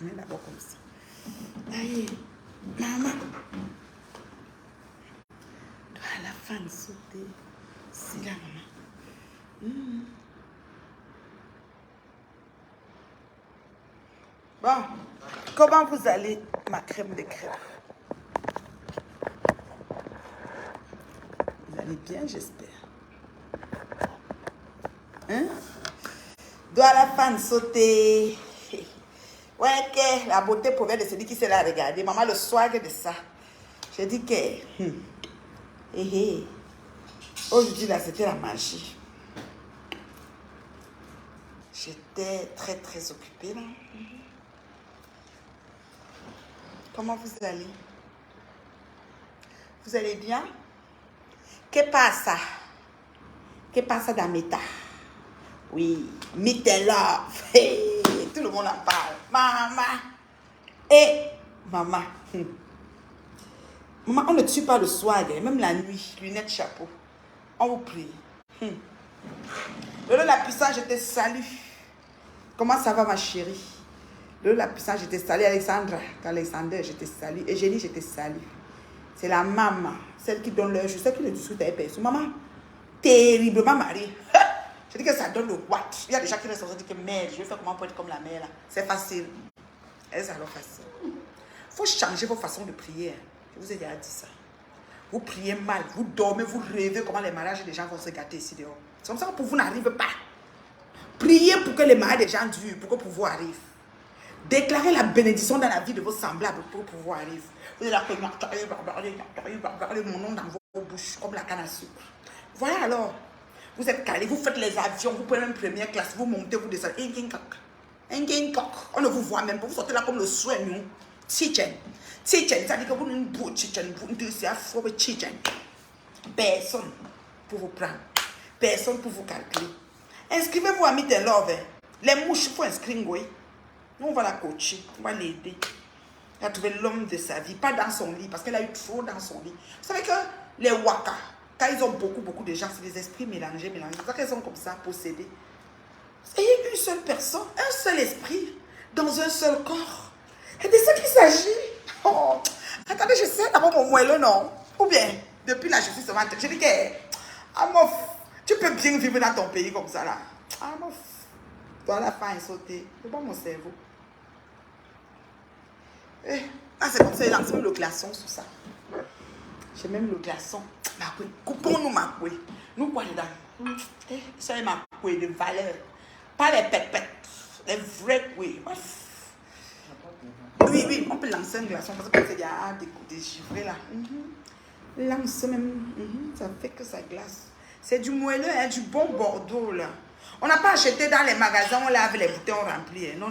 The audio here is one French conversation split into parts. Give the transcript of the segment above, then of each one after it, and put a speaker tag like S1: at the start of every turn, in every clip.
S1: On est d'abord comme ça. Aïe, maman. À la fin de sauter. C'est là, maman. Bon, comment vous allez, ma crème de crème? Vous allez bien, j'espère. Hein? Doit la fan sauter. Ouais, que la beauté provient de celui qui s'est là regarder. Maman, le swag de ça. J'ai dit que... Aujourd'hui, là, c'était la magie. J'étais très, très occupée, là. Comment vous allez? Vous allez bien? Que passa? Que passa da meta? Oui, meet and love. Hey, tout le monde en parle. Maman. Et maman. Maman, on ne tue pas le swag, même la nuit, lunettes, chapeau. On vous prie. Lolo la puissance, je te salue. Comment ça va, ma chérie? Lolo la puissance, je te salue. Alexandra, Alexander, je te salue. Eugénie, je te salue. C'est la maman, celle qui donne l'heure. Je sais qu'il ne discute avec personne. Maman, terriblement mariée. Je dis que ça donne le what. Il y a des gens qui restent et disent que merde, je vais faire comment pour être comme la mère là. C'est facile. Est-ce alors facile? Il faut changer vos façons de prier. Je vous ai déjà dit ça. Vous priez mal, vous dormez, vous rêvez comment les mariages des gens vont se gâter ici dehors. C'est comme ça que pour vous n'arrive pas. Priez pour que les mariages des gens durent, pour que pour vous arrive. Déclarez la bénédiction dans la vie de vos semblables pour que vous arrive. Vous êtes là, mon nom dans vos bouches comme la canne à sucre. Voilà alors. Vous êtes calés, vous faites les avions, vous prenez une première classe, vous montez, vous descendez. On ne vous voit même pas. Vous sortez là comme le souhait, nous. Chichen, ça dit que vous n'avez pas de chichen, vous n'avez pas chichen. Personne pour vous prendre. Personne pour vous calculer. Inscrivez-vous à Meet and Love. Les mouches, il faut inscrire, oui. Nous, on va la coacher, on va l'aider. Elle a trouvé l'homme de sa vie, pas dans son lit, parce qu'elle a eu trop dans son lit. Vous savez que les waka, quand ils ont beaucoup de gens, c'est des esprits mélangés. C'est pour ça qu'elles sont comme ça, possédées. Ayez une seule personne, un seul esprit, dans un seul corps. Et de ça qu'il s'agit. Oh. Attendez, je sais d'abord mon moelleux, non? Ou bien, depuis là, je suis seulement... Je dis que, Amof, tu peux bien vivre dans ton pays comme ça, là. Amof, toi, la fin est sautée. C'est pas mon cerveau. Eh, ah, c'est comme ça, il lance même le glaçon sur ça. J'ai même le glaçon. Coupons-nous ma couille. Nous, quoi, dedans? Eh, ça est ma couille de valeur. Pas les pètes-pètes. Les vrais couilles. Oui, on peut lancer un glaçon parce que c'est déjà des givrés là. Lance même. Ça fait que ça glace. C'est du moelleux, hein, du bon Bordeaux là. On n'a pas acheté dans les magasins, on lave les bouteilles, on remplit. Non.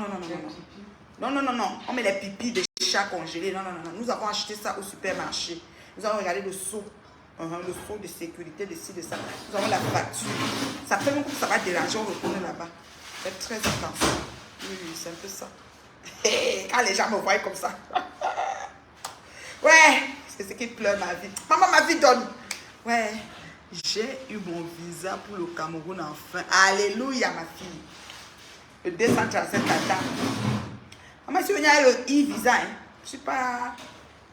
S1: Non. On met les pipis des chats congelés. Non. Nous avons acheté ça au supermarché. Nous avons regardé le seau. Le seau de sécurité de ci, de ça. Nous avons la facture. Ça fait même que ça va déranger, on retourne là-bas. Faites très attention. Oui, c'est un peu ça. Quand les gens me voient comme ça. Ouais, c'est ce qui pleure ma vie. Maman, ma vie donne. Ouais, j'ai eu mon visa pour le Cameroun enfin. Alléluia, ma fille. Le 237 tata. Maman, si on a le e-visa, hein, je sais pas.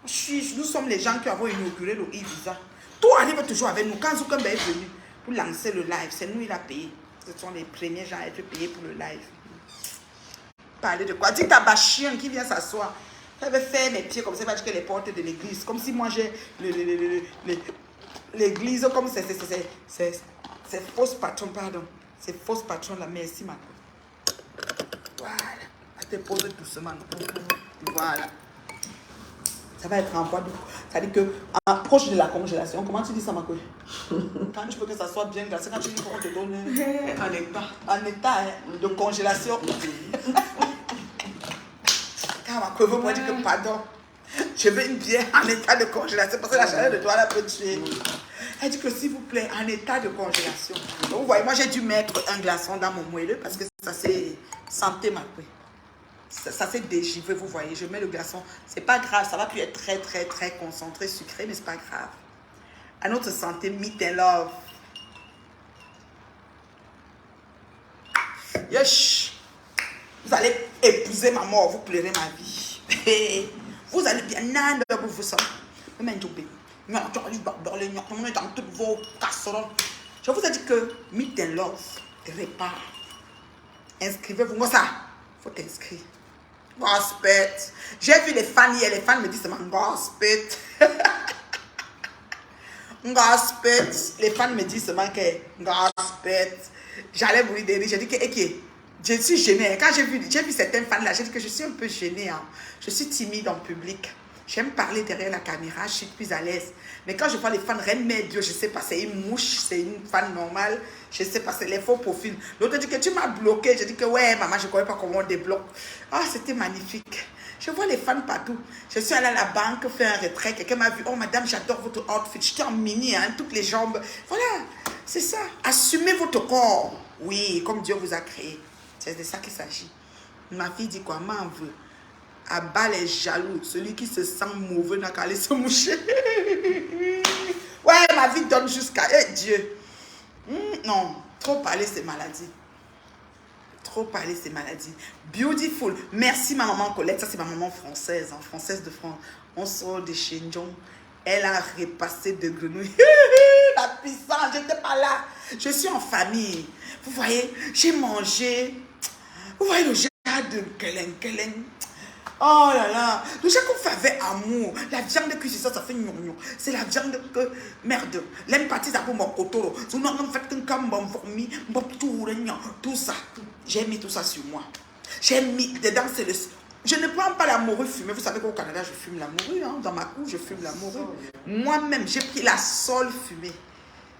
S1: Nous sommes les gens qui avons inauguré le e-visa. Tout arrive toujours avec nous. Quand Zuckerberg est venu pour lancer le live, c'est nous il a payé. Ce sont les premiers gens à être payés pour le live. Parler de quoi? Dis ta bachien qui vient s'asseoir. Elle veut faire mes pieds comme ça, elle va dire que les portes de l'église. Comme si moi j'ai l'église, comme c'est fausse patron, pardon. C'est fausse patron là, merci ma cour. Voilà. Elle te pose doucement. Voilà. Ça va être en bois doux. Ça dit que, approche de la congélation. Comment tu dis ça, ma couille? Quand tu veux que ça soit bien glacé, quand tu dis qu'on te donne en état de congélation. Quand ma couille veut moi dire que, pardon, je veux une bière en état de congélation parce que la chaleur de toi, elle peut tuer. Elle dit que, s'il vous plaît, en état de congélation. Donc, vous voyez, moi, j'ai dû mettre un glaçon dans mon moelleux parce que ça s'est santé, ma couille. Ça s'est dégivré, vous voyez, je mets le glaçon. C'est pas grave, ça va plus être très concentré, sucré, mais c'est pas grave. À notre santé, Meet and Love. Yes. Vous allez épouser ma mort, vous pleurez ma vie. Vous allez bien, vous savez. Dans toutes vos casseroles. Je vous ai dit que Meet and Love répare. Inscrivez-vous. Moi, ça, il faut t'inscrire. Gospel. J'ai vu les fans hier. Les fans me disent seulement gospel. Gospel. Les fans me disent seulement que gospel. J'allais mourir de rire. J'ai dit que, ok, je suis gênée. Quand j'ai vu certains fans là, j'ai dit que je suis un peu gênée. Hein. Je suis timide en public. J'aime parler derrière la caméra, je suis plus à l'aise. Mais quand je vois les fans, Reine Mère Dieu, je sais pas, c'est une mouche, c'est une fan normale, je sais pas, c'est les faux profils. L'autre dit que tu m'as bloqué, je dis que ouais, maman, je ne connais pas comment on débloque. Ah, c'était magnifique. Je vois les fans partout. Je suis allée à la banque faire un retrait, quelqu'un m'a vu, oh madame, j'adore votre outfit, j'étais en mini, hein, toutes les jambes. Voilà, c'est ça. Assumez votre corps. Oui, comme Dieu vous a créé. C'est de ça qu'il s'agit. Ma fille dit quoi, m'en veut. Abat les jaloux, celui qui se sent mauvais n'a qu'à aller se moucher. Ouais, ma vie donne jusqu'à Dieu. Non, trop parler c'est maladie. Trop parler c'est maladie. Beautiful. Merci ma maman Colette, ça c'est ma maman française, hein, française de France. On sort de Shenjong. Elle a repassé de grenouilles. La puissance, je n'étais pas là. Je suis en famille. Vous voyez, j'ai mangé. Vous voyez le genre de keleng. Oh là là, le chat qu'on fait avec amour, la viande cuite, ça fait gnon. C'est la viande que, merde, l'empathie ça pour mon cotoro. Si on a fait qu'un bon fourmi, tout ça. J'ai mis tout ça sur moi. J'ai mis dedans, c'est le... Je ne prends pas la morue fumée. Vous savez qu'au Canada, je fume la morue. Hein? Dans ma cour, je fume la morue. Moi-même, j'ai pris la sole fumée.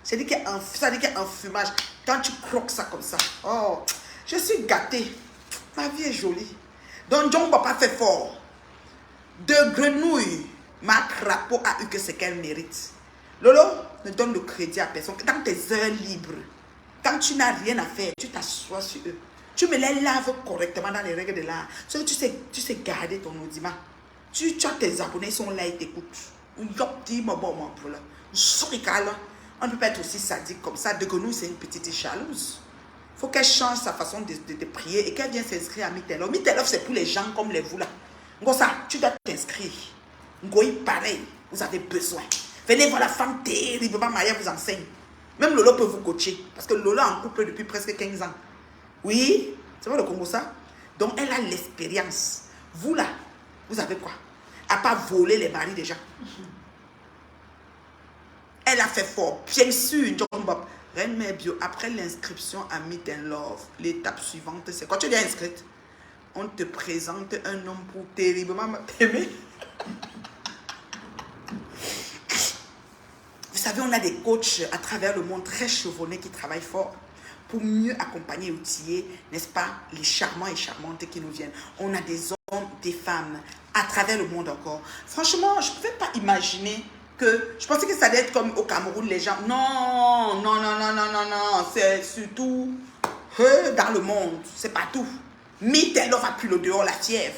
S1: Ça dit qu'il y a un fumage. Quand tu croques ça comme ça, oh, je suis gâtée. Ma vie est jolie. Donc, John ne va pas faire fort. De grenouille, ma crapaud a eu que ce qu'elle mérite. Lolo, ne donne le crédit à personne. Dans tes heures libres, quand tu n'as rien à faire, tu t'assois sur eux. Tu me les laves correctement dans les règles de l'art. Tu sais garder ton audimat. Tu as tes abonnés, ils sont là, ils t'écoutent. On ne peut pas être aussi sadique comme ça. De grenouille, c'est une petite jalouse. Il faut qu'elle change sa façon de prier et qu'elle vienne s'inscrire à Meet and Love. Meet and Love, c'est pour les gens comme les vous là. Ça, tu dois t'inscrire. Pareil, vous avez besoin. Venez voir la femme terriblement mariée, vous enseigne. Même Lolo peut vous coacher. Parce que Lolo est en couple depuis presque 15 ans. Oui, c'est vrai le Congo ça. Donc elle a l'expérience. Vous là, vous avez quoi? À pas voler les maris déjà. Elle a fait fort. Bien sûr, John Bob. Reine Mère Bio, après l'inscription à Meet and Love, l'étape suivante, c'est quoi? Tu es inscrite. On te présente un homme pour terriblement t'aimer. Vous savez, on a des coachs à travers le monde très chevronnés qui travaillent fort pour mieux accompagner et outiller, n'est-ce pas, les charmants et charmantes qui nous viennent. On a des hommes, des femmes à travers le monde encore. Franchement, je ne pouvais pas imaginer que... Je pensais que ça allait être comme au Cameroun, les gens... Non. C'est surtout dans le monde. C'est pas tout. Meet and Love a pu le dehors, la fièvre.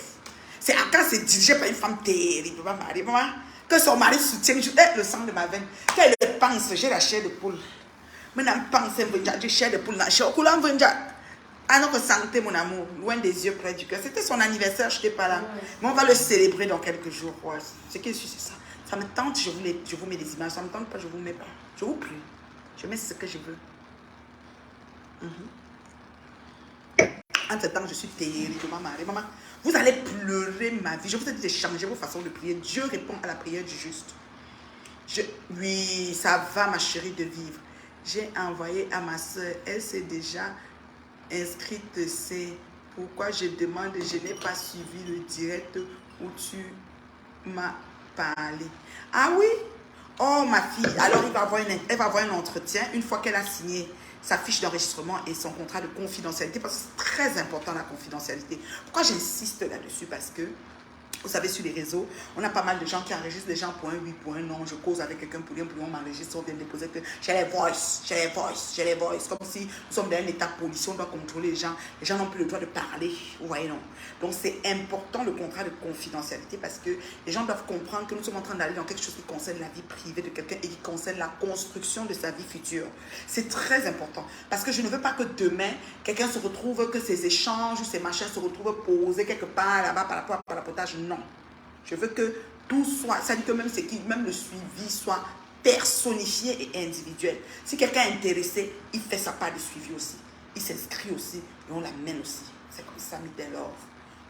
S1: C'est quand c'est dirigé par une femme terrible. Que son mari soutient le sang de ma veine. Qu'elle pense, j'ai la chair de poule. Maintenant, pense, j'ai chair de poule. À notre santé, mon amour, loin des yeux, près du cœur. C'était son anniversaire, je n'étais pas là. Mais on va le célébrer dans quelques jours. Ouais. Ce qui est sûr, c'est ça. Ça me tente, je vous mets des images. Ça ne me tente pas, je ne vous mets pas. Je vous prie. Je mets ce que je veux. Entre-temps, je suis terriblement mariée. Maman, vous allez pleurer ma vie. Je vous ai dit de changer vos façons de prier. Dieu répond à la prière du juste. Oui, ça va, ma chérie, de vivre. J'ai envoyé à ma soeur. Elle s'est déjà inscrite. C'est pourquoi je demande. Je n'ai pas suivi le direct où tu m'as parlé. Ah oui? Oh, ma fille. Alors, elle va avoir un entretien une fois qu'elle a signé sa fiche d'enregistrement et son contrat de confidentialité, parce que c'est très important la confidentialité. Pourquoi j'insiste là-dessus? Parce que Vous savez, sur les réseaux, on a pas mal de gens qui enregistrent des gens pour un oui, pour un non. Je cause avec quelqu'un pour un, on m'enregistre, on vient déposer que j'ai les voices, Comme si nous sommes dans un état de police, on doit contrôler les gens. Les gens n'ont plus le droit de parler. Vous voyez, non? Donc, c'est important le contrat de confidentialité parce que les gens doivent comprendre que nous sommes en train d'aller dans quelque chose qui concerne la vie privée de quelqu'un et qui concerne la construction de sa vie future. C'est très important parce que je ne veux pas que demain, quelqu'un se retrouve, que ces échanges ou ces machins se retrouvent posés quelque part là-bas par rapport à la potage. Non. Je veux que tout soit, ça dit que même, même le suivi soit personnifié et individuel. Si quelqu'un est intéressé, il fait sa part de suivi aussi. Il s'inscrit aussi et on l'amène aussi. C'est comme ça, Meet Love.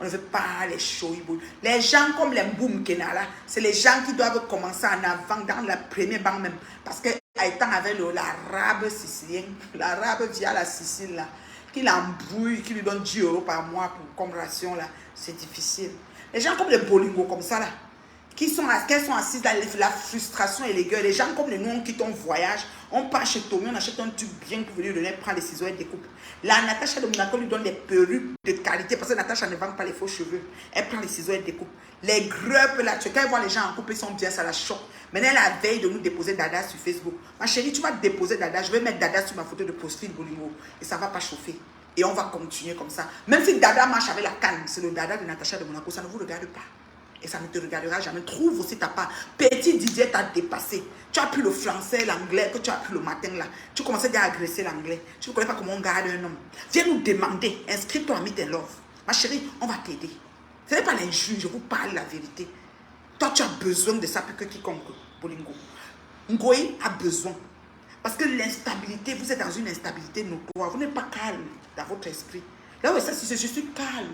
S1: On ne veut pas les show. Les gens comme les Mboum Kenala, c'est les gens qui doivent commencer en avant dans la première banque même. Parce que étant avec l'arabe sicilien, l'arabe via la Sicile, là, qui l'embrouille, qui lui donne 10 € par mois comme ration, là, c'est difficile. Les gens comme les Bolingo, comme ça, là, qui sont assises dans la frustration et les gueules. Les gens comme les nous, on quitte, on voyage, on part chez Tommy, on achète un tube bien pour venir donner, prend les ciseaux et découpe. La Natacha de Monaco lui donne des perruques de qualité parce que Natacha ne vend pas les faux cheveux. Elle prend les ciseaux et découpe. Les greupes là, quand elle voit les gens en couple, ils sont bien, ça la choque. Maintenant, la veille de nous déposer Dada sur Facebook. Ma chérie, tu vas déposer Dada, je vais mettre Dada sur ma photo de profil Bolingo et ça ne va pas chauffer. Et on va continuer comme ça. Même si Dada marche avec la canne, c'est le Dada de Natacha de Monaco, ça ne vous regarde pas. Et ça ne te regardera jamais. Trouve aussi ta part. Petit Didier t'a dépassé. Tu as pris le français, l'anglais que tu as pris le matin là. Tu commençais déjà à agresser l'anglais. Tu ne connais pas comment on garde un homme. Viens nous demander. Inscris-toi à Meet Love. Ma chérie, on va t'aider. Ce n'est pas l'injure, je vous parle la vérité. Toi, tu as besoin de ça plus que quiconque. Bolingo. Ngoï a besoin. Parce que l'instabilité, vous êtes dans une instabilité notoire. Vous n'êtes pas calme dans votre esprit. Là où ça, je suis calme.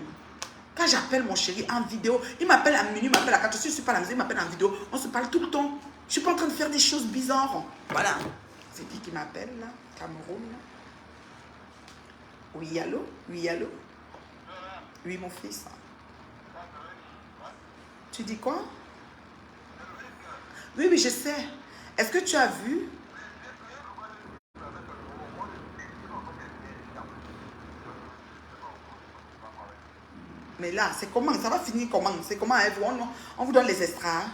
S1: Quand j'appelle mon chéri en vidéo, il m'appelle à minuit, il m'appelle à 4 heures, je ne suis pas à la maison, il m'appelle en vidéo, on se parle tout le temps. Je ne suis pas en train de faire des choses bizarres. Voilà. C'est qui m'appelle là? Cameroun. Oui, allô? Oui, allô? Oui, mon fils. Tu dis quoi? Oui, je sais. Est-ce que tu as vu? Mais là, c'est comment? Ça va finir comment? C'est comment? On vous donne les extras.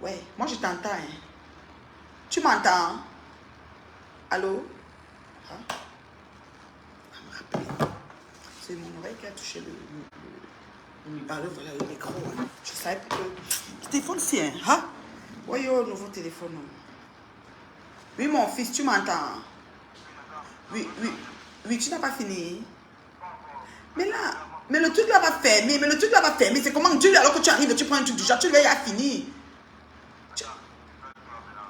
S1: Ouais, moi je t'entends. Hein. Tu m'entends? Allô? Hein? C'est mon oreille qui a touché le voilà, le micro. Hein. Je savais que le téléphone c'est un. Hein? Oui, nouveau téléphone. Oui, mon fils, tu m'entends? Oui, tu n'as pas fini. Mais là, mais le truc là va fermer, c'est comment Dieu, alors que tu arrives, tu prends un truc du genre, tu vas y finir.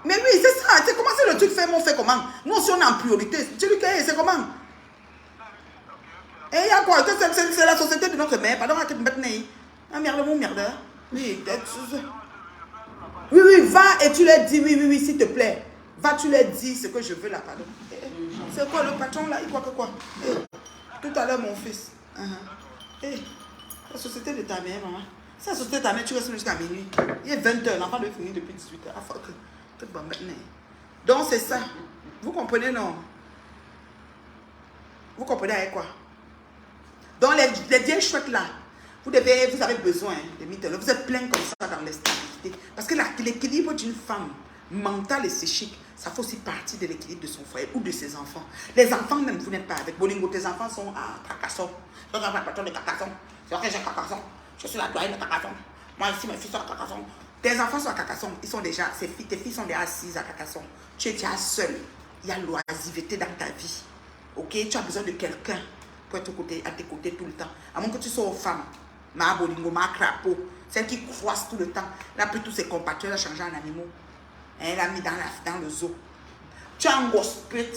S1: Mais oui, c'est ça, c'est comment c'est le truc ferme, on fait comment? Nous aussi on est en priorité, tu lui dis, c'est comment? Et il y a quoi? C'est la société de notre mère, pardon, à te mettre nez. Ah merde, mon merde. Oui, va et tu leur dis, oui, s'il te plaît. Va, tu leur dis ce que je veux là, pardon. C'est quoi le patron là? Il croit que quoi? Tout à l'heure, mon fils. La société de ta mère, maman. C'est la société de ta mère, tu restes jusqu'à minuit. Il est 20h, l'enfant doit finir depuis 18h. Ah, fuck. Donc, c'est ça. Vous comprenez, non? Vous comprenez avec quoi? Donc, les vieilles chouettes là, vous avez besoin de Meet Love. Vous êtes plein comme ça dans l'instabilité. Parce que l'équilibre d'une femme mentale et psychique, ça fait aussi partie de l'équilibre de son foyer ou de ses enfants. Les enfants, même, vous n'êtes pas avec Bolingo. Tes enfants sont à Carcassonne. Je suis le patron de Carcassonne. C'est vrai que j'ai Carcassonne. Je suis la doyenne de Carcassonne. Moi, ici, mes fils sont à Carcassonne. Tes enfants sont à Carcassonne. Ils sont déjà, tes filles sont déjà assises à Carcassonne. Tu es déjà seule. Il y a l'oisiveté dans ta vie. Ok? Tu as besoin de quelqu'un pour être à tes côtés tout le temps. À moins que tu sois aux femmes. Ma Bolingo, ma crapaud. Celle qui croise tout le temps. Elle a pris tous ses compatriotes, elle a changé en animaux. Elle a mis dans le zoo. Tu as un gospel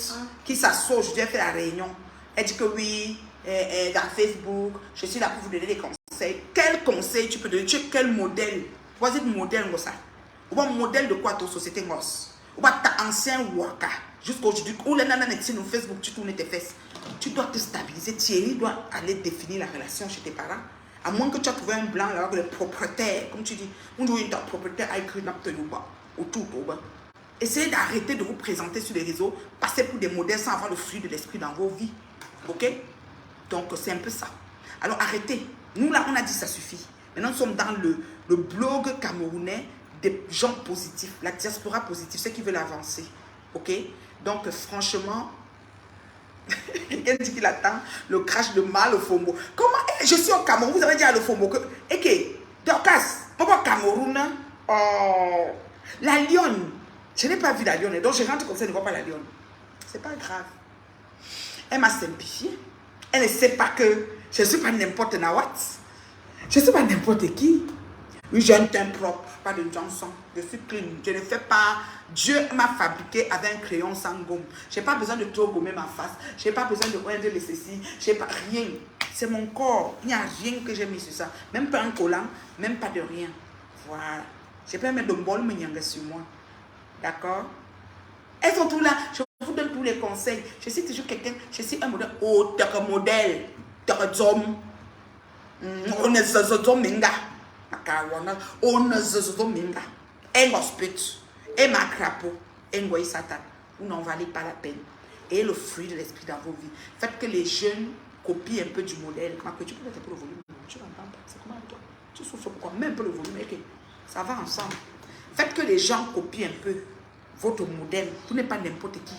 S1: qui s'assoit aujourd'hui, elle fait la réunion. Elle dit que oui, dans Facebook, je suis là pour vous donner des conseils. Quel conseil tu peux donner? Tu es quel modèle? Voici le modèle, ça. Ou un modèle de quoi ta société gosse? Ou ta ancien waka. Jusqu'aujourd'hui, où les nanas sur Facebook, tu tournes tes fesses. Tu dois te stabiliser. Thierry doit aller définir la relation chez tes parents. À moins que tu as trouvé un blanc, là, le propriétaire, comme tu dis, on doit être propriétaire avec une autour. Essayez d'arrêter de vous présenter sur les réseaux, passer pour des modèles sans avoir le fruit de l'esprit dans vos vies. Ok? Donc, c'est un peu ça. Alors, arrêtez. Nous, là, on a dit ça suffit. Maintenant, nous sommes dans le blog camerounais des gens positifs, la diaspora positive, ceux qui veulent avancer. Ok? Donc, franchement, quelqu'un dit qu'il attend le crash de mal au Fombo. Comment? Je suis au Cameroun, vous avez dit à le Fombo que. Ok, Dorcas, pourquoi Cameroun? Oh, la lionne. Je n'ai pas vu la lionne, donc je rentre comme ça, je ne vois pas la lionne. C'est pas grave. Elle m'a simplifié. Elle ne sait pas que je ne suis pas n'importe Nawat. Je ne suis pas n'importe qui. Oui, j'ai un teint propre, pas de Johnson. Je suis clean. Je ne fais pas. Dieu m'a fabriqué avec un crayon sans gomme. Je n'ai pas besoin de trop gommer ma face. Je n'ai pas besoin de oindre les ceci. Je n'ai pas rien. C'est mon corps. Il n'y a rien que j'ai mis sur ça. Même pas un collant, même pas de rien. Voilà. Je peux mettre de bol mais sur moi. D'accord? Elles sont tous là. Je vous donne tous les conseils. Je suis toujours quelqu'un. Je suis un modèle. Oh, t'es un modèle. T'es un homme. On est un homme. On est un hospite. Et ma crapaud. Et un satan. Vous n'en valez pas la peine. Et le fruit de l'esprit dans vos vies. Faites que les jeunes copient un peu du modèle. Tu peux mettre un peu le volume. Tu n'entends pas. C'est comment toi? Tu souffres pourquoi? Mets un peu le volume. Okay. Ça va ensemble. Faites que les gens copient un peu votre modèle. Vous n'êtes pas n'importe qui.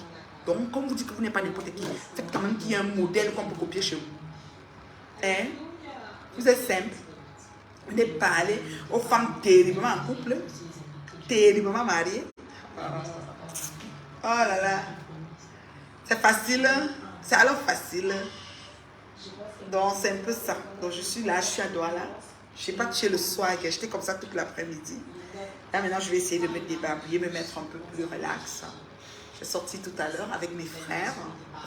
S1: Donc, comme vous dites que vous n'êtes pas n'importe qui, faites quand même qu'il y ait un modèle qu'on peut copier chez vous. Hein? Vous êtes simple. Vous n'êtes pas allé aux femmes terriblement en couple, terriblement mariées. Oh là là. C'est facile. C'est alors facile. Donc, c'est un peu ça. Donc, je suis là, je suis à Douala. Je n'ai pas touché le soir, j'étais comme ça toute l'après-midi. Là, maintenant, je vais essayer de me débarbouiller, me mettre un peu plus relax. Je suis sortie tout à l'heure avec mes frères.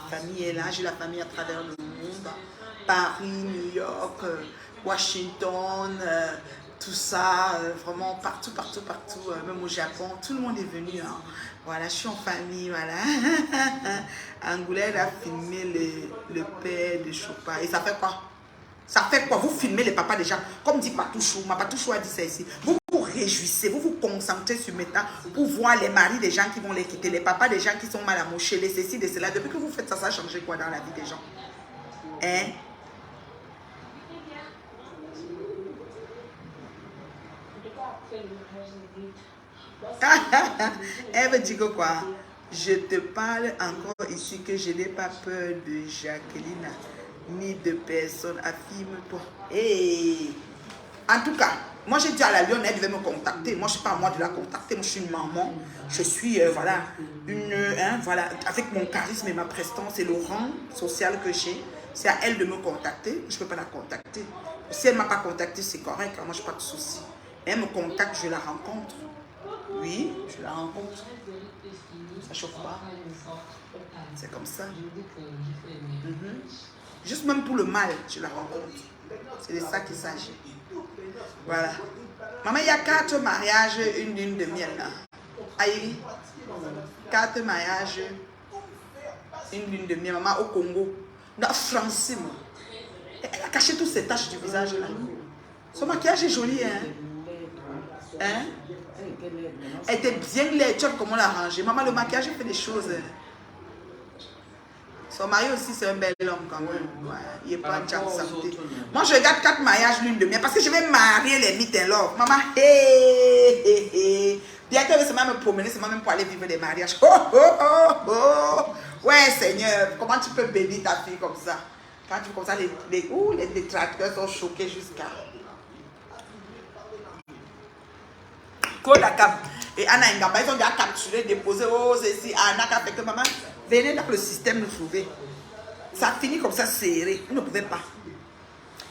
S1: La famille est là, j'ai la famille à travers le monde. Paris, New York, Washington, tout ça, vraiment partout, même au Japon. Tout le monde est venu. Hein. Voilà, je suis en famille, voilà. Angoulême a filmé le père de Chopin. Et ça fait quoi? Ça fait quoi? Vous filmez les papas déjà. Comme dit Patouchou, ma Patouchou a dit ça ici. Vous vous réjouissez, vous vous concentrez sur maintenant pour voir les maris des gens qui vont les quitter, les papas des gens qui sont mal amochés, les ceci, les cela. Depuis que vous faites ça, ça a changé quoi dans la vie des gens? Hein? Elle veut dire que quoi? Je te parle encore ici que je n'ai pas peur de Jacqueline ni de personne. Affirme-toi. Hey. En tout cas, moi j'ai dit à la lionne, elle devait me contacter. Moi je ne suis pas à moi de la contacter. Moi je suis une maman. Je suis voilà, voilà, avec mon charisme et ma prestance et le rang social que j'ai. C'est à elle de me contacter. Je ne peux pas la contacter. Si elle ne m'a pas contacté, c'est correct. Moi je n'ai pas de souci. Elle me contacte, je la rencontre. Oui, je la rencontre. Ça chauffe pas. C'est comme ça. Juste même pour le mal, je la rencontre. C'est de ça qu'il s'agit. Voilà. Maman, il y a 4 mariages, une lune de miel là. Aïe. 4 mariages, une lune de miel. Maman, au Congo. Dans Francine. Elle a caché toutes ses taches du visage là. Son maquillage est joli, hein. Hein? Elle était bien laide. Tu vois comment l'a rangé. Maman, le maquillage fait des choses. Son mari aussi, c'est un bel homme quand même. Ouais, il n'est pas en santé. Moi, je regarde 4 mariages lune de miel parce que je vais marier les meet and love. Maman, bientôt, elle va me promener, c'est même pour aller vivre des mariages. Oh, oh, oh, oh. Ouais, Seigneur, comment tu peux bénir ta fille comme ça? Quand tu fais comme ça, les détracteurs sont choqués jusqu'à... Et Anna Ngamba, ils ont déjà capturé, déposé, oh, ceci, Anna, fait que maman, venez dans le système nous trouver. Ça finit comme ça serré. Vous ne pouvez pas.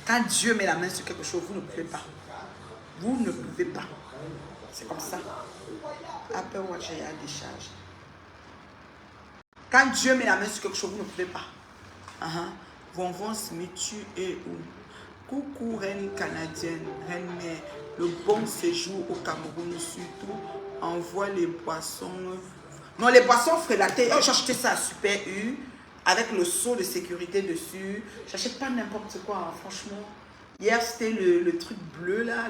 S1: Quand Dieu met la main sur quelque chose, vous ne pouvez pas. Vous ne pouvez pas. C'est comme ça. Apple Watch est à décharge. Quand Dieu met la main sur quelque chose, vous ne pouvez pas. Vonvon Smitu et où? Coucou reine canadienne, reine mère, le bon séjour au Cameroun surtout, envoie les boissons. Non, les boissons frélatées, j'ai acheté ça à Super U, avec le seau de sécurité dessus. J'achète pas n'importe quoi, hein, franchement. Hier, c'était le truc bleu là,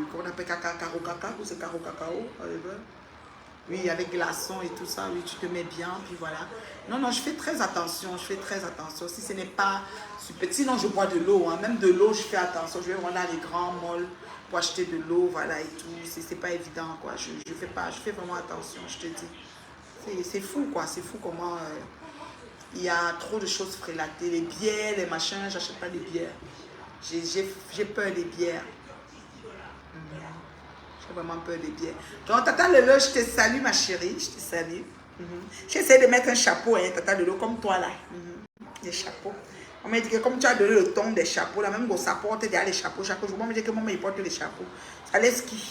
S1: comment on appelle caro cacao, ou c'est caro cacao, Oui, avec glaçons et tout ça, oui, tu te mets bien, puis voilà. Non, non, je fais très attention, je fais très attention. Si ce n'est pas super, sinon je bois de l'eau, hein. Même de l'eau, je fais attention. Je vais vraiment dans les grands malls pour acheter de l'eau, voilà, et tout. C'est pas évident, quoi. Je fais vraiment attention, je te dis. C'est fou, quoi. C'est fou comment il y a trop de choses frélatées. Les bières, les machins, j'achète pas des bières. J'ai peur des bières. J'ai vraiment peur des bières. Donc, Tata Lelo, je te salue, ma chérie. Je te salue. J'essaie de mettre un chapeau, hein, Tata Lelo, comme toi, là. Des chapeaux. On m'a dit que comme tu as donné le ton des chapeaux, là, même ça porte déjà les chapeaux chaque jour. On m'a dit que maman, il porte les chapeaux. Ça laisse qui?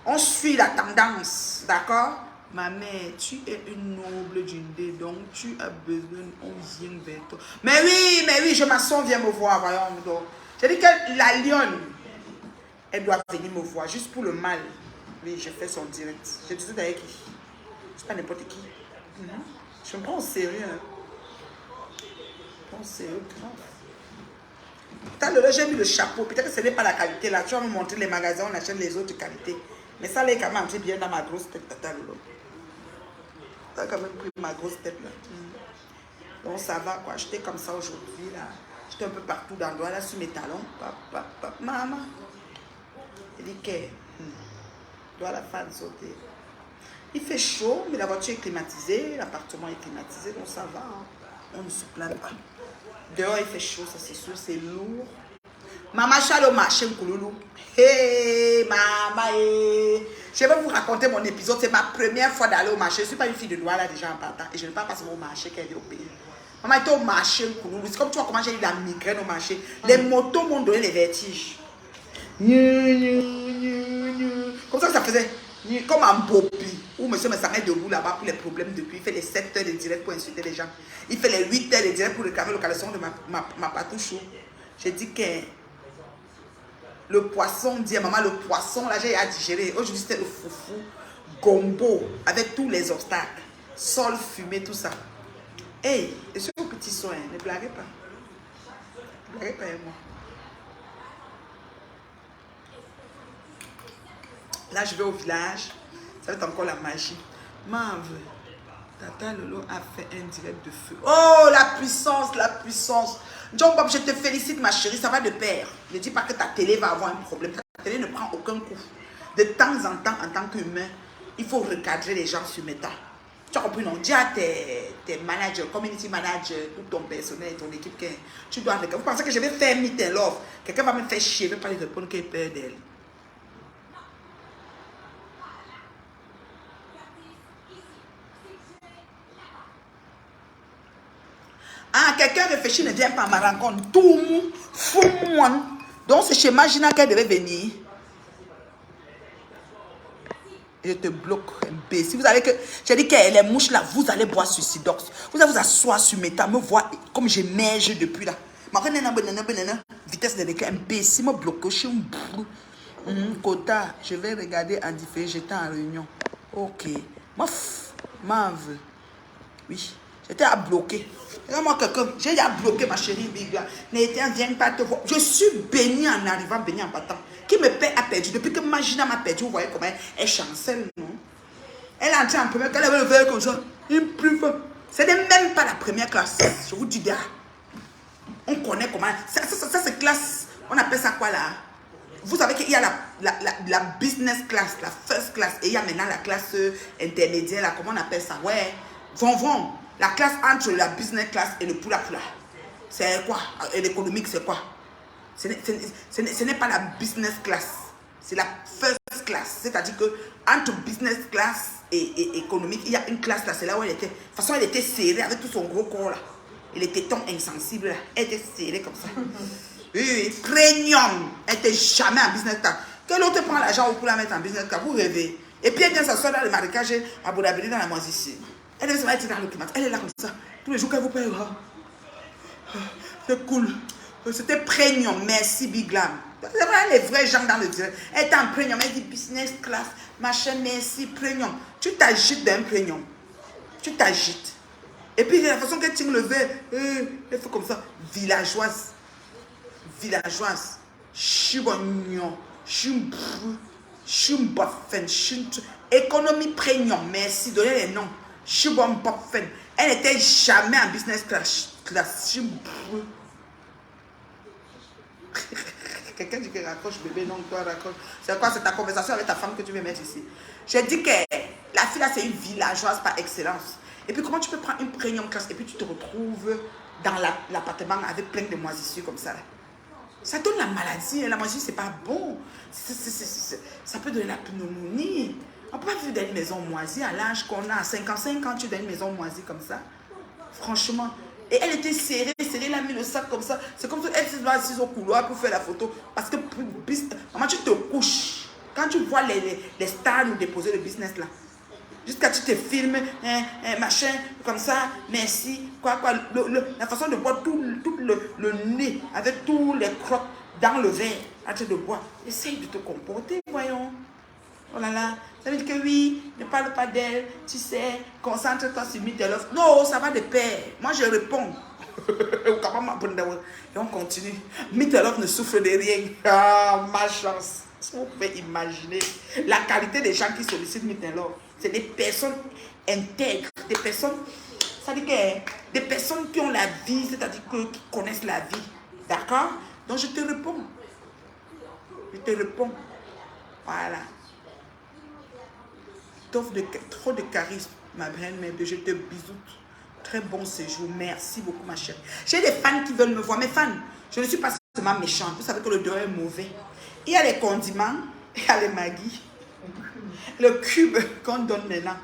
S1: On suit la tendance, d'accord? Ma mère, tu es une noble d'une dé, donc tu as besoin, on vient vers toi. Mais oui, je m'assois, viens me voir, voyons. J'ai dit que la lionne, elle doit venir me voir, juste pour le mal. Oui, je fais son direct. Je dis tout avec qui? Je sais pas n'importe qui. Je me prends au sérieux. Hein. Je me prends au sérieux, grave. Putain, j'ai mis le chapeau. Peut-être que ce n'est pas la qualité là. Tu vas me montrer les magasins, on achète les autres qualités. Mais ça, là, est quand même entré bien dans ma grosse tête, Tata Lolo. Ça a quand même pris ma grosse tête là. Donc ça va quoi. J'étais comme ça aujourd'hui là. J'étais un peu partout dans le doigt là sur mes talons. Maman. Il dit que doit la faire sauter. Il fait chaud, mais la voiture est climatisée, l'appartement est climatisé, donc ça va. Hein. On ne se plaint pas. Dehors il fait chaud, ça c'est sûr, c'est lourd. Maman, je suis allée au marché, Nkouloulou. Hey, maman, hey. Je vais vous raconter mon épisode. C'est ma première fois d'aller au marché. Je ne suis pas une fille de droit là déjà en partant. Et je ne parle pas seulement au marché qu'elle est au pays. Maman était au marché, Nkouloulou. C'est comme tu vois comment j'ai eu la migraine au marché. Les motos m'ont donné les vertiges. Comme ça faisait. Comme un bopi. Où monsieur me s'arrête debout là-bas pour les problèmes depuis. Il fait les 7 heures de direct pour insulter les gens. Il fait les 8 heures de direct pour réclamer le caleçon de ma patouche. J'ai dit que le poisson, dit à maman, le poisson, là, j'ai à digérer. Aujourd'hui, c'était le foufou, gombo, avec tous les obstacles. Sol fumé, tout ça. Hey, et ce petit soin, ne blaguez pas. Ne blaguez pas avec moi. Là, je vais au village. Ça va être encore la magie. Mave, Tata Lolo a fait un direct de feu. Oh, la puissance, la puissance. John Bob, je te félicite, ma chérie. Ça va de pair. Ne dis pas que ta télé va avoir un problème. Ta télé ne prend aucun coup. De temps en temps, en tant qu'humain, il faut recadrer les gens sur Meta. Tu as compris, non? Dis à tes managers, community managers, ou ton personnel, ton équipe, que tu dois recadrer. Vous pensez que je vais faire meet and love? Quelqu'un va me faire chier, je ne vais pas lui répondre qu'il a peur d'elle. Ah, quelqu'un réfléchit, ne vient pas à ma rencontre. Tout mou, fou, moi. Donc, c'est chez Magina qu'elle devait venir. Je te bloque, imbécile. Vous savez que j'ai dit que les mouches là, vous allez boire sur Sidox. Vous allez vous asseoir sur Meta, me voir comme j'émerge depuis là. Vitesse de l'écran, imbécile, me bloque. Je suis un quota, je vais regarder en différé. J'étais en réunion. Ok. Mave. Oui. J'étais à bloquer. Moi, quelqu'un, j'ai déjà bloqué ma chérie Big là. Nathan, viens pas te voir. Je suis béni en arrivant, béni en partant. Qui me paie a perdu. Depuis que Magina m'a perdu, vous voyez comment elle chancelle, non? Elle est entrée en première, quand elle avait le verre comme ça. Ce n'est même pas la première classe. Je vous dis déjà. On connaît comment. Ça c'est classe. On appelle ça quoi là? Vous savez qu'il y a la business class, la first class. Et il y a maintenant la classe intermédiaire là. Comment on appelle ça? Ouais. Vont. La classe entre la business class et le poula-poula. C'est quoi? Et l'économique, c'est quoi? Ce n'est pas la business class. C'est la first class. C'est-à-dire que entre business class et économique, il y a une classe là. C'est là où elle était. De toute façon, elle était serrée avec tout son gros corps là. Et les tétons insensibles là. Elle était serrée comme ça. Oui, premium. Elle n'était jamais en business class. Quel autre prend l'argent pour la mettre en business class? Vous rêvez. Et puis elle vient s'asseoir dans le marécage à Bodabili dans la moisissure. Elle devait être dans le climat. Elle est là comme ça. Tous les jours qu'elle vous paye. C'est cool. C'était premium. Merci, Big Glam. C'est vrai, les vrais gens dans le direct. Elle est en premium. Elle dit business class. Machin, merci, premium. Tu t'agites d'un premium. Tu t'agites. Et puis, la façon qu'elle tient le verre, elle fait comme ça. Villageoise. Chibognon. Chimbofen, économie premium, merci, donnez les noms. Chimbofen. Elle n'était jamais en business class. Quelqu'un dit que raccroche bébé, non, toi raccroche. C'est quoi, c'est ta conversation avec ta femme que tu veux mettre ici? J'ai dit que la fille là, c'est une villageoise par excellence. Et puis comment tu peux prendre une premium classe et puis tu te retrouves dans l'appartement avec plein de moisissures comme ça là? Ça donne la maladie, la moisissure c'est pas bon. Ça peut donner la pneumonie. On ne peut pas vivre dans une maison moisie à l'âge qu'on a. À 55 ans, tu es dans une maison moisie comme ça. Franchement. Et elle était serrée, elle a mis le sac comme ça. C'est comme si elle se doit assise au couloir pour faire la photo. Parce que, maman, tu te couches. Quand tu vois les stars nous déposer le business là, jusqu'à tu te filmes, machin, comme ça, merci, quoi, la façon de boire tout le nez, avec tous les crocs dans le verre, à te de boire. Essaye de te comporter, voyons. Oh là là, ça veut dire que oui, ne parle pas d'elle, tu sais, concentre-toi sur Meet the Love. Non, ça va de pair. Moi, je réponds. Et on continue. Meet the Love ne souffre de rien. Ah, ma chance. Vous pouvez imaginer la qualité des gens qui sollicitent Meet the Love. C'est des personnes intègres, des personnes, ça veut dire que des personnes qui ont la vie, c'est-à-dire qui connaissent la vie. D'accord? Donc, je te réponds. Je te réponds. Voilà. Trop de charisme, ma belle-mère, je te bisoute. Très bon séjour, merci beaucoup ma chérie. J'ai des fans qui veulent me voir, mes fans, je ne suis pas seulement méchante, vous savez que le dehors est mauvais. Il y a les condiments, il y a les magis, le cube qu'on donne maintenant.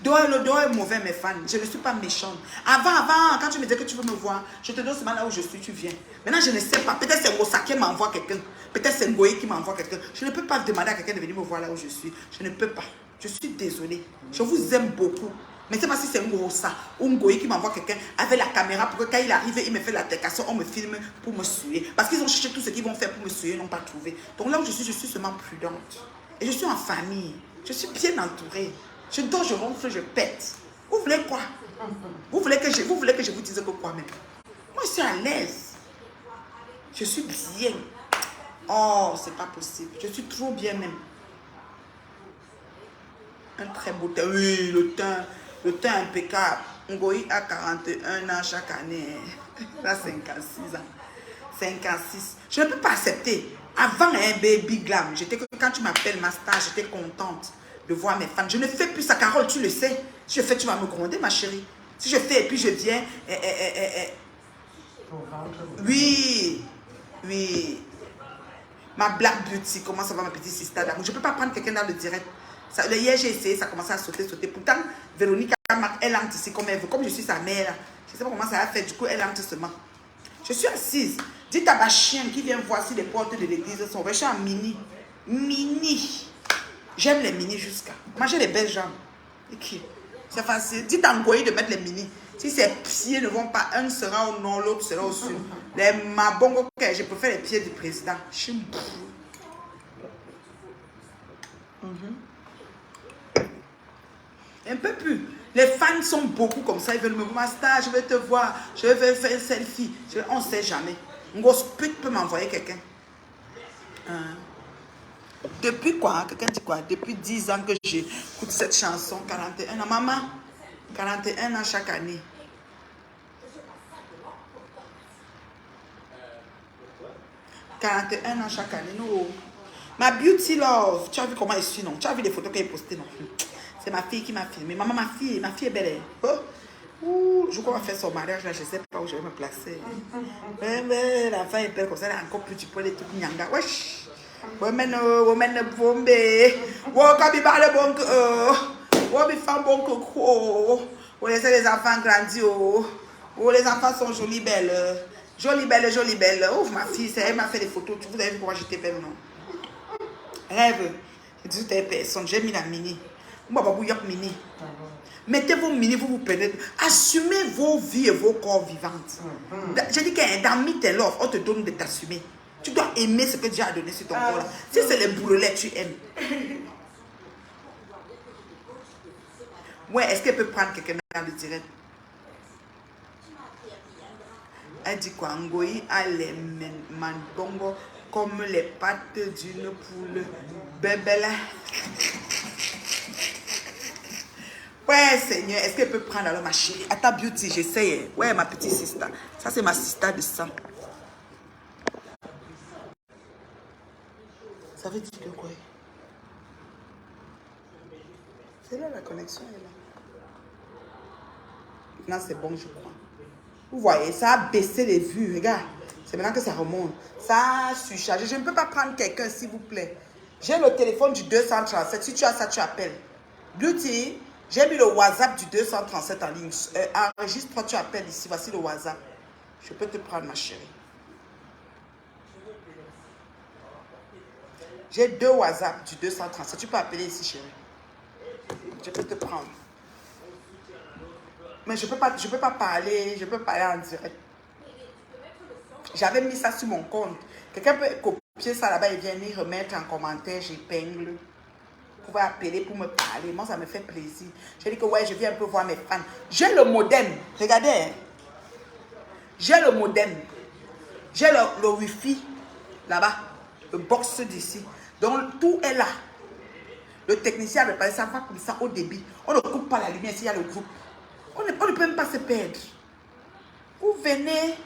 S1: Le dehors est mauvais mes fans, je ne suis pas méchante. Avant, quand tu me disais que tu veux me voir, je te donne seulement là où je suis, tu viens. Maintenant je ne sais pas, peut-être c'est Rosa qui m'envoie quelqu'un, peut-être c'est Ngoï qui m'envoie quelqu'un. Je ne peux pas demander à quelqu'un de venir me voir là où je suis, je ne peux pas. Je suis désolée. Je vous aime beaucoup. Mais c'est pas si c'est un gros ça ou un goy qui m'envoie quelqu'un avec la caméra pour que quand il arrive, il me fait l'altercation, on me filme pour me suer. Parce qu'ils ont cherché tout ce qu'ils vont faire pour me suer, ils n'ont pas trouvé. Donc là où je suis seulement prudente. Et je suis en famille. Je suis bien entourée. Je dors, je ronfle, je pète. Vous voulez quoi? Vous voulez que je vous dise que quoi même? Moi, je suis à l'aise. Je suis bien. Oh, c'est pas possible. Je suis trop bien même. Un très beau teint. Oui, le teint impeccable. Ngoï a 41 ans chaque année. Là, 56 ans. 56. Je ne peux pas accepter. Avant, un baby glam. Quand tu m'appelles ma star, j'étais contente de voir mes fans. Je ne fais plus ça, Carole, tu le sais. Si je fais, tu vas me gronder, ma chérie. Si je fais et puis je viens. Oui. Oui. Ma Black Beauty, comment ça va ma petite sister d'amour? Je ne peux pas prendre quelqu'un dans le direct. Hier, j'ai essayé, ça commençait à sauter. Pourtant, Véronique, elle entre ici comme elle veut. Comme je suis sa mère, je ne sais pas comment ça va faire. Du coup, elle entre seulement. Je suis assise. Dites à ma chienne qui vient voir si les portes de l'église sont ouvertes. Je suis en mini. Mini. J'aime les mini jusqu'à. Moi, j'ai les belles jambes. C'est facile. Dites à Ngoï de mettre les mini. Si ses pieds ne vont pas, un sera au nord, l'autre sera au sud. Les mabongos, je préfère les pieds du président. Un peu plus. Les fans sont beaucoup comme ça. Ils veulent me voir. Master, je vais te voir. Je vais faire un selfie. On ne sait jamais. Ngosput peut m'envoyer quelqu'un. Depuis quoi? Quelqu'un dit quoi? Depuis 10 ans que j'écoute cette chanson. 41 ans. Maman, 41 ans chaque année. Chaque année. Non. Ma beauty love. Tu as vu comment elle suit, non? Tu as vu les photos qu'elle a postées, non? C'est ma fille qui m'a filmé. Maman, ma fille est belle. Oh, je crois qu'on va faire son mariage là, je ne sais pas où je vais me placer. Mais la femme est belle comme ça, elle a encore plus du poil et tout. Nyanga. Wesh. Women bombe. Wokabi parle bon que. Wobi femme bon que quoi. Vous laissez les enfants grandir. Oh, les enfants sont jolis, belles. Jolie, belle. Oh, ma fille, elle m'a fait des photos. Vous avez vu comment j'étais belle, non? Rêve. Je dis, t'es personne. J'ai mis la mini. Mini. Mettez vos mini, vous prenez. Assumez vos vies et vos corps vivantes. Je dis que dans Meet the Love, on te donne de t'assumer. Tu dois aimer ce que Dieu a donné sur ton corps. Là. Si c'est les boulelets, tu aimes. Ouais, est-ce qu'elle peut prendre quelqu'un dans le direct? Elle dit quoi? Ngoï a les mandongo comme les pattes d'une poule. Bébé là. Ouais, Seigneur, est-ce qu'elle peut prendre alors ma chérie? Attends, Beauty, j'essaye. Ouais, ma petite sister. Ça, c'est ma sister de sang. Ça veut dire que quoi? C'est là, la connexion est là. Maintenant, c'est bon, je crois. Vous voyez, ça a baissé les vues. Regarde, c'est maintenant que ça remonte. Ça a surchargé. Je ne peux pas prendre quelqu'un, s'il vous plaît. J'ai le téléphone du 237. Si tu as ça, tu appelles. Beauty, j'ai mis le WhatsApp du 237 en ligne. Enregistre-toi, tu appelles ici. Voici le WhatsApp. Je peux te prendre, ma chérie. J'ai 2 WhatsApp du 237. Tu peux appeler ici, chérie. Je peux te prendre. Mais je peux pas parler. Je peux parler en direct. J'avais mis ça sur mon compte. Quelqu'un peut copier ça là-bas et venir remettre en commentaire. J'épingle. Vous pouvez appeler pour me parler. Moi, ça me fait plaisir. Je dis que ouais, je viens un peu voir mes fans. J'ai le modem. Regardez. Hein. J'ai le modem. J'ai le Wi-Fi là-bas. Le box d'ici. Donc, tout est là. Le technicien avait parlé, ça va comme ça au débit. On ne coupe pas la lumière s'il y a le groupe. On ne peut même pas se perdre. Vous venez.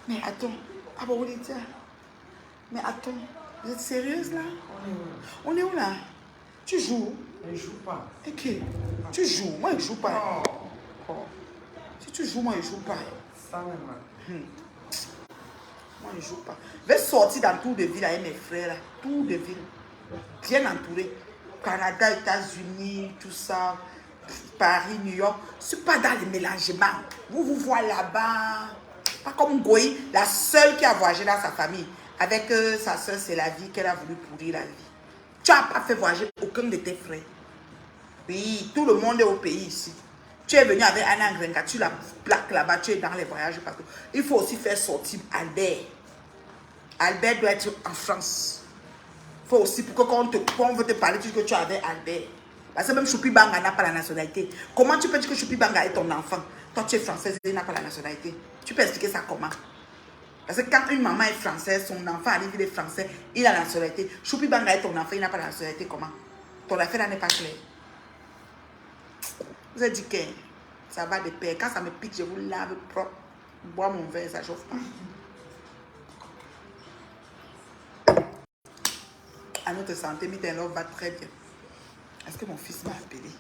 S1: Mais attends. Ah bon, vous dites, mais attends. Vous êtes sérieuse là? On est où là? Tu joues?
S2: Je ne joue pas.
S1: Ok. Tu joues? Moi, je ne joue pas.
S2: Non.
S1: Oh. Si tu joues, moi, je ne joue pas.
S2: Ça même.
S1: Moi, je ne joue pas. Je vais sortir dans Tour de Ville avec mes frères là. Tour de Ville. Bien entouré. Canada, États-Unis, tout ça. Paris, New York. Je ne suis pas dans les mélangements. Vous voyez là-bas. Pas comme Goï, la seule qui a voyagé dans sa famille. Avec sa soeur, c'est la vie qu'elle a voulu pourrir la vie. Tu n'as pas fait voyager aucun de tes frères. Oui, tout le monde est au pays ici. Tu es venu avec un Grenga, tu la plaques là-bas, tu es dans les voyages partout. Il faut aussi faire sortir Albert. Albert doit être en France. Il faut aussi, pour que quand on veut te parler, tu dis que tu es avec Albert. Parce que même Choupi Banga n'a pas la nationalité. Comment tu peux dire que Choupi Banga est ton enfant? Toi, tu es française et il n'a pas la nationalité. Tu peux expliquer ça comment? Parce que quand une maman est française, son enfant arrive, il est français, il a la nationalité. Choupi Banga est ton enfant, il n'a pas la nationalité. Comment? Ton affaire là n'est pas claire. Vous avez dit que ça va de pair. Quand ça me pique, je vous lave propre. Bois mon verre, ça chauffe pas. À notre santé, Mittenlove va très bien. Est-ce que mon fils m'a appelé?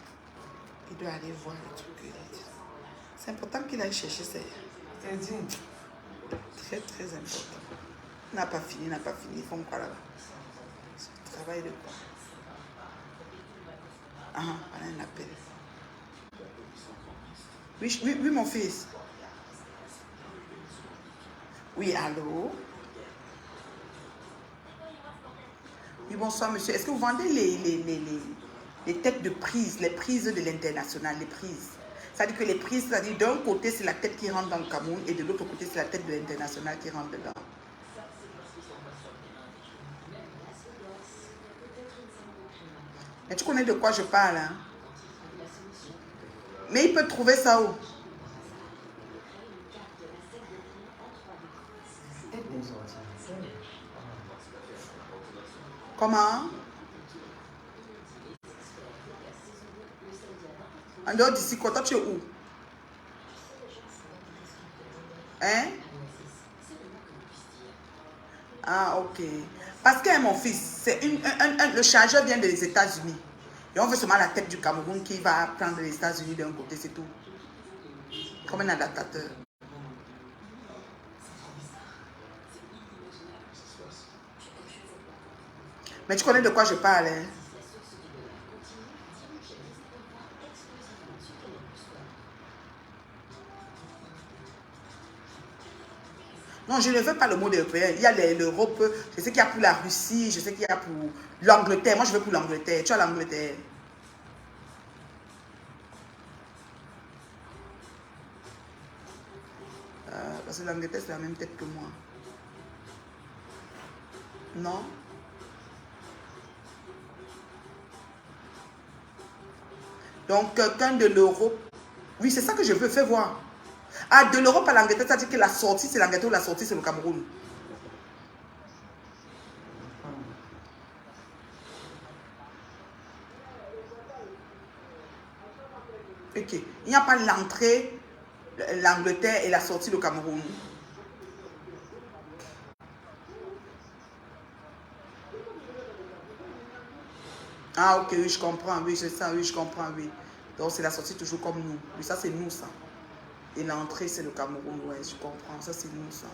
S1: Il doit aller voir le truc qu'il a dit. C'est important qu'il aille chercher ses... Très, très important. Il n'a pas fini, il n'a pas fini. Ils font quoi là-bas? Ce travail de quoi? Ah, on a un appel. Oui, oui, oui, mon fils. Oui, allô? Oui, bonsoir, monsieur. Est-ce que vous vendez les têtes de prise, les prises de l'international, les prises? C'est-à-dire que les prises, c'est-à-dire d'un côté, c'est la tête qui rentre dans le Cameroun et de l'autre côté, c'est la tête de l'international qui rentre dedans. Mais tu connais de quoi je parle, hein? Mais il peut trouver ça où? Comment? En dehors d'ici, quoi? Toi, tu es où? Hein? Ah, ok. Parce que mon fils, le chargeur vient des États-Unis. Et on veut seulement la tête du Cameroun qui va prendre les États-Unis d'un côté, c'est tout. Comme un adaptateur. Mais tu connais de quoi je parle, hein? Non, je ne veux pas le mot européen. Il y a l'Europe, je sais qu'il y a pour la Russie, je sais qu'il y a pour l'Angleterre. Moi, je veux pour l'Angleterre. Tu as l'Angleterre. Parce que l'Angleterre, c'est la même tête que moi. Non? Donc, quelqu'un de l'Europe. Oui, c'est ça que je veux. Fais voir. Ah, de l'Europe à l'Angleterre, ça veut dire que la sortie, c'est l'Angleterre ou la sortie, c'est le Cameroun. Ok. Il n'y a pas l'entrée, l'Angleterre et la sortie du Cameroun. Ah, ok, oui, je comprends. Oui, c'est ça. Oui, je comprends, oui. Donc, c'est la sortie toujours comme nous. Oui, ça, c'est nous, ça. Et l'entrée, c'est le Cameroun. Ouais, je comprends. Ça, c'est nous, ça.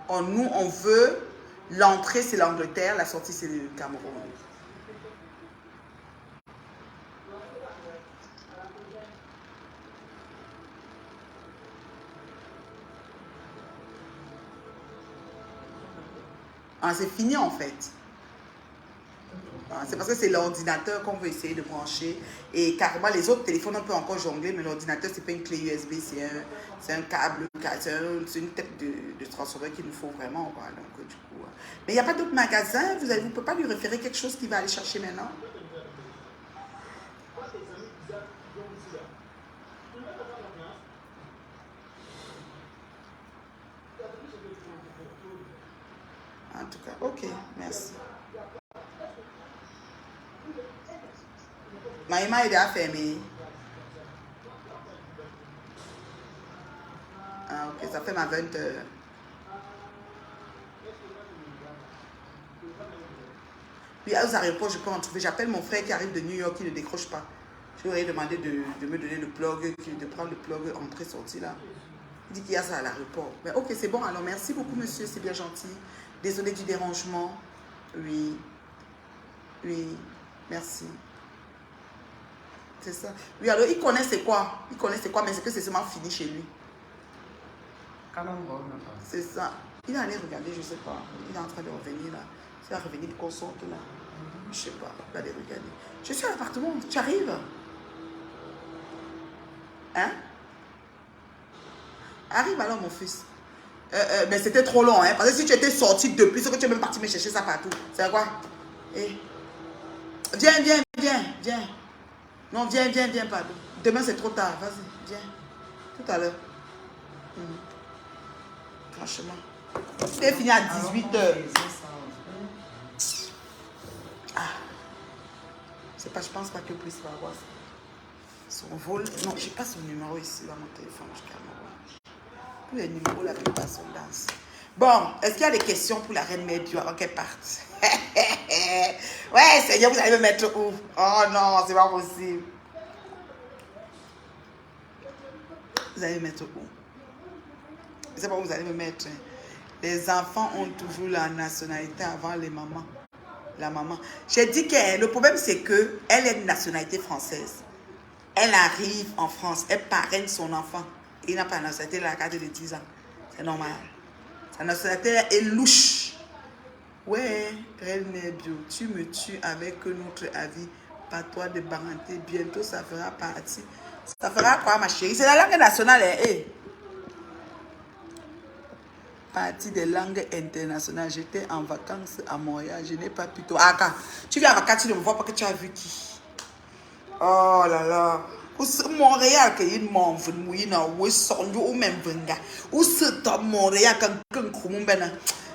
S1: Oh, nous, on veut... L'entrée, c'est l'Angleterre. La sortie, c'est le Cameroun. Ah, c'est fini, en fait. Ah, c'est parce que c'est l'ordinateur qu'on veut essayer de brancher. Et carrément, les autres téléphones, on peut encore jongler, mais l'ordinateur, c'est pas une clé USB, c'est un câble, c'est une tête de transformeur qu'il nous faut vraiment. Quoi. Donc, du coup, mais il n'y a pas d'autres magasins, vous ne pouvez pas lui référer quelque chose qu'il va aller chercher maintenant? En tout cas, ok, merci. Maïma est déjà fermée. Ah, ok, ça fait ma 20 heures. Puis aux aéroports, je peux en trouver. J'appelle mon frère qui arrive de New York, qui ne décroche pas. Je lui ai demandé de me donner le plug, de prendre le plug entrée-sortie là. Il dit qu'il y a ça à l'aéroport. Mais ok, c'est bon. Alors, merci beaucoup, monsieur. C'est bien gentil. Désolé du dérangement. Oui. Oui. Merci. C'est ça. Oui, alors, il connaît c'est quoi? Il connaît c'est quoi, mais c'est que c'est seulement fini chez lui. C'est ça. Il est allé regarder, je ne sais pas. Il est en train de revenir là. Il va revenir pour qu'on sorte là. Je ne sais pas. Il va aller regarder. Je suis à l'appartement. Tu arrives? Hein? Arrive alors, mon fils. Mais c'était trop long, hein. Parce que si tu étais sorti depuis, c'est que tu es même parti me chercher ça partout. C'est quoi? Eh. Viens, viens, viens, viens. Non, viens, viens, viens, pardon. Demain, c'est trop tard. Vas-y, viens. Tout à l'heure. Franchement. C'est fini à 18h. Ah. C'est pas, je pense pas que Brice va avoir son vol. Non, j'ai pas son numéro ici dans mon téléphone. Tous les numéros, la plupart sont dans. Bon, est-ce qu'il y a des questions pour la reine mère Dieu avant qu'elle parte? Ouais, Seigneur, vous allez me mettre où? Oh non, c'est pas possible. Vous allez me mettre où? Je sais pas où vous allez me mettre. Les enfants ont toujours la nationalité avant les mamans. La maman. J'ai dit que le problème, c'est que elle est de nationalité française. Elle arrive en France, elle parraine son enfant. Il n'a pas la nationalité de la carte de 10 ans. C'est normal. Sa nationalité est louche. Ouais, reine mère bio, tu me tues avec notre avis. Pas toi de parenté. Bientôt, ça fera partie. Ça fera quoi, ma chérie? C'est la langue nationale. Hey. Partie des langues internationales. J'étais en vacances à Montréal. Je n'ai pas pu... Ah, tu viens en vacances, tu ne me vois pas que tu as vu qui? Oh là là. Montréal, que y m'en veut mouiller ou son ou même venga. Ou c'est à Montréal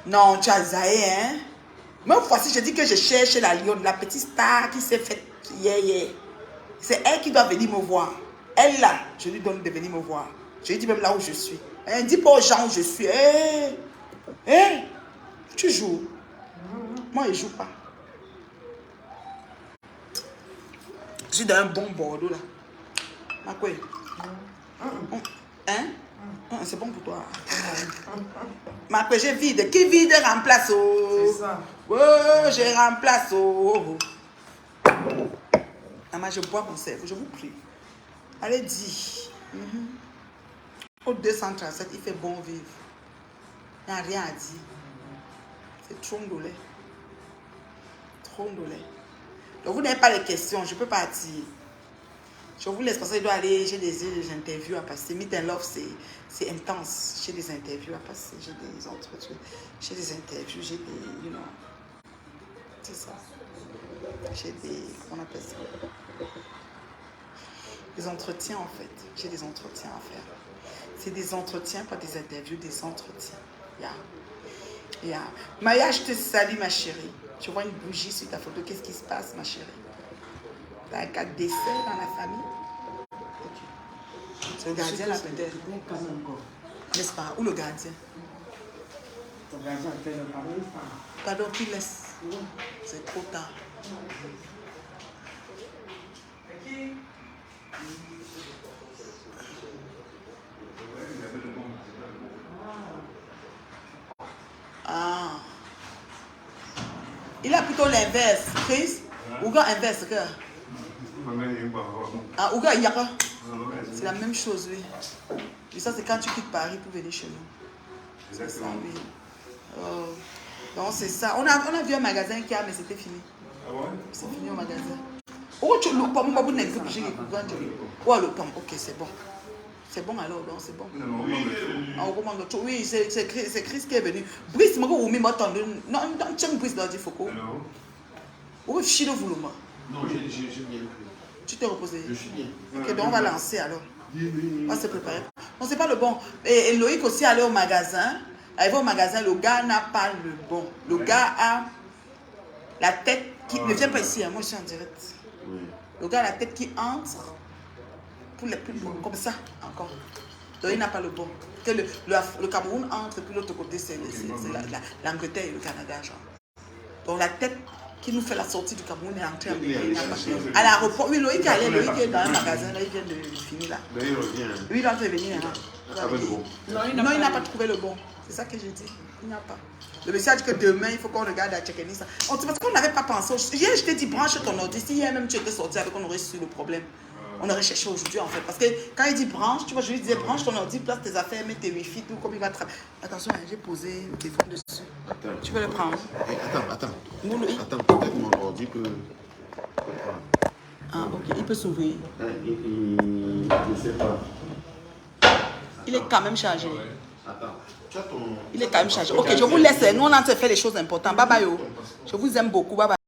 S1: non, tu as zaï, hein? Même fois si je dis que je cherche la lionne, la petite star qui s'est faite hier. C'est elle qui doit venir me voir. Elle là, je lui donne de venir me voir. Je lui dis même là où je suis. Elle dit pas aux gens où je suis. Tu joues. Moi, je ne joue pas. Je suis dans un bon Bordeaux là. Ma quoi? Hein? C'est bon pour toi. Ma quoi, j'ai vide. Qui vide remplace?
S2: C'est ça.
S1: Oh, je remplace. Maman, je bois mon cerveau, je vous prie. Allez, dis. Au 237, il fait bon vivre. Il n'y a rien à dire. C'est trop de lait. Trop de lait. Donc, vous n'avez pas les questions, je peux partir. Je vous laisse parce que je dois aller, j'ai des interviews à passer. Meet and Love, c'est intense. J'ai des interviews à passer, j'ai des entretiens. J'ai des interviews, j'ai des, c'est ça. J'ai des, comment on appelle ça? Des entretiens en fait. J'ai des entretiens à faire. C'est des entretiens, pas des interviews, des entretiens. Maya, je te salue ma chérie. Je vois une bougie sur ta photo. Qu'est-ce qui se passe ma chérie? T'as un cas de décès dans la famille? C'est le gardien là peut-être. N'est-ce pas? Ou le gardien?
S2: Le gardien fait le pardon.
S1: Pardon, qui laisse? C'est trop tard. Ah. Il a plutôt l'inverse. Chris? Ouga inverse que. Ah, Ouga Yaka. C'est la même chose, oui. Et ça, c'est quand tu quittes Paris pour venir chez nous. C'est ça, oui. Oh. Donc, c'est ça. On a vu un magasin qui a, mais c'était fini.
S3: Ah ouais?
S1: C'est fini au magasin. Oh, tu le pomme, pas vous n'êtes pas obligé de oh, le pomme, ok, c'est bon. C'est bon alors, donc c'est bon. Oui, c'est Chris qui est venu. Brice, je vais vous attendre. Non, tu aimes Brice dans le Foucault. Oui, je vous le mot.
S4: Non, j'ai bien pris.
S1: Tu t'es reposé?
S4: Je suis bien.
S1: Ok, donc on va lancer alors.
S4: Oui.
S1: On va se préparer. Non, c'est pas le bon. Et Loïc aussi allait au magasin. Arrivé au magasin, le gars n'a pas le bon. Le gars a la tête qui. Ne viens pas ici, hein, moi je suis en direct.
S4: Oui.
S1: Le gars a la tête qui entre pour les plus bons, comme ça encore. Donc il n'a pas le bon. Que le Cameroun entre, puis l'autre côté c'est l'Angleterre et le Canada. Genre. Donc la tête qui nous fait la sortie du Cameroun est entrée en à l'aéroport. Oui, Loïc est dans un magasin, là, il vient de finir là.
S4: Mais il revient.
S1: Oui, il doit revenir.
S4: Non,
S1: il n'a pas trouvé le bon. C'est ça que j'ai dit. Il n'a pas. Le monsieur a dit que demain, il faut qu'on regarde à Tchékénie. Parce qu'on n'avait pas pensé. Hier, je t'ai dit, branche ton ordi. Si hier même tu étais sorti avec, on aurait su le problème. On aurait cherché aujourd'hui en fait. Parce que quand il dit branche, tu vois, je lui disais branche ton ordi, place tes affaires, mets tes wifi, tout comme il va travailler. Attention, j'ai posé le téléphone dessus.
S4: Attends.
S1: Tu veux le prendre?
S4: Attends.
S1: Moulou.
S4: Attends, peut-être mon ordi peut.
S1: Ah, ok, il peut s'ouvrir.
S4: Je ne sais pas.
S1: Il est quand même chargé.
S4: Attends. Tu as ton.
S1: Il est quand même chargé. Ok, je vous laisse. Nous, on a fait les choses importantes. Bye bye. Je vous aime beaucoup. Bye bye.